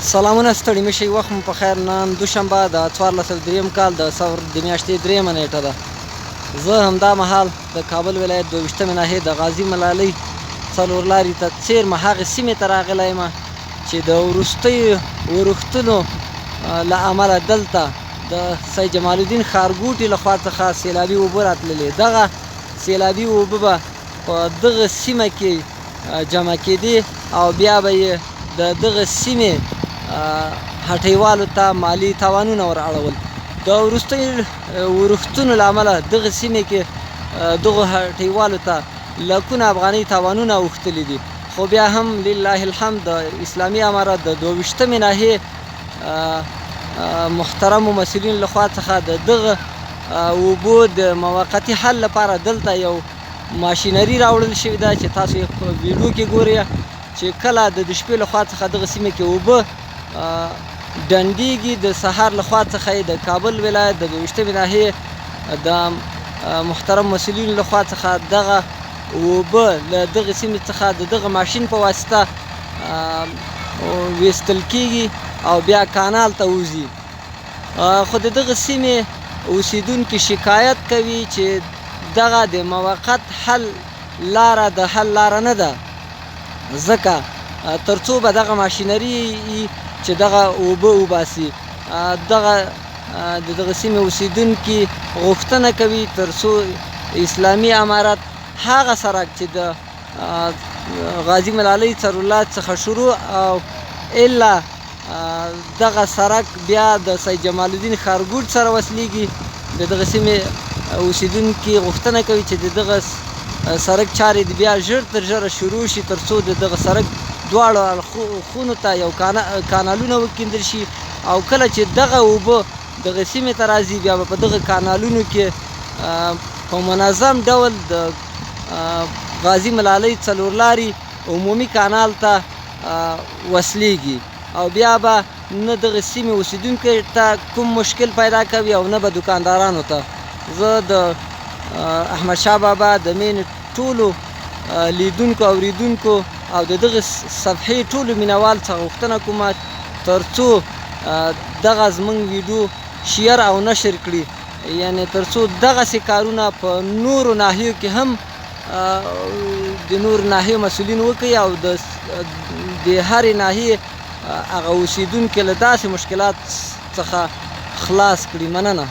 سلامونه ستړي مه شئ، وخت مو په خیر. نن دوشنبه د 1403 کال د ثور د میاشتې 3 نیټه ده. زه همدا مهال د کابل ولایت 22مې ناحیې د غازي ملالۍ څلور لارې ته څیرمه هغې سیمې ته راغلی یم چې د وروستیو ورښتونو له امله دلته د سید جمال الدین ښارګوټي لخوا څخه سیلابي اوبه راتللې. دغه سیلابي اوبه به په دغه سیمه کې جمع کېدې او بیا به یې د دغه سیمې هټیوالو ته مالي تاوانونه ور اړول. د وروستیو ورښتونو له امله دغه سیمې کې دغو هټیوالو ته لکونه افغانۍ تاوانونه اوښتلي دي، خو بیا هم لله الحمد د اسلامي امارت د 22مې ناحیې محترمو مسؤلینو لخوا څخه د دغه اوبو د موقتي حل لپاره دلته یو ماشینري راوړل شوې ده چې تاسو یې په ویډیو کې ګورئ چې کله د شپې لخوا څخه دغه سیمې کې اوبه ډنډېږي. د سهار لخوا څخه یې د کابل ولایت د 22مې ناحیې د محترم مسؤلینو لخوا څخه دغه اوبه له دغه سیمې څخه د دغه ماشین په واسطه ویستل کېږي او بیا کانال ته وځي. خو د دغه سیمې اوسیدونکي شکایت کوي چې دغه د موقت حل لاره د حل لاره نه ده، ځکه تر څو به دغه ماشینري چې دغه اوبه وباسي. دغه د دغه سیمې اوسیدونکي غوښتنه کوي تر څو اسلامي امارت هغه سړک چې د غازي ملالۍ څلور څخه شروع او الا دغه سړک بیا د سید جمال الدین ښارګوټ سره وصلېږي. د دغه سیمې اوسیدونکي غوښتنه کوي چې د دغه سړک چارې بیا ژر تر ژره شروع شي تر څو د دغه سړک دواړو اړخونو ته یو کانالونه وکیندل شي او کله چې دغه اوبه دغه سیمې ته راځي بیا به په دغه کانالونو کې په منظم ډول د غازي ملالۍ څلور لارې عمومي کانال ته وصلېږي او بیا به نه دغه سیمې اوسیدونکو ته کوم مشکل پیدا کوي او نه به دکاندارانو ته. زه د احمدشاه بابا د مینې ټولو لیدونکو اوریدونکو او د دغه صفحې ټولو مینوال څخه غوښتنه کوم تر څو دغه زموږ ویډیو شیر او نشر کړي، یعنی تر څو دغسې کارونه په نورو ناحیو کې هم د نورو ناحیو مسؤلین وکړي او د هرې ناحیې هغه اوسیدونکي له داسې مشکلات څخه خلاص کړي. مننه.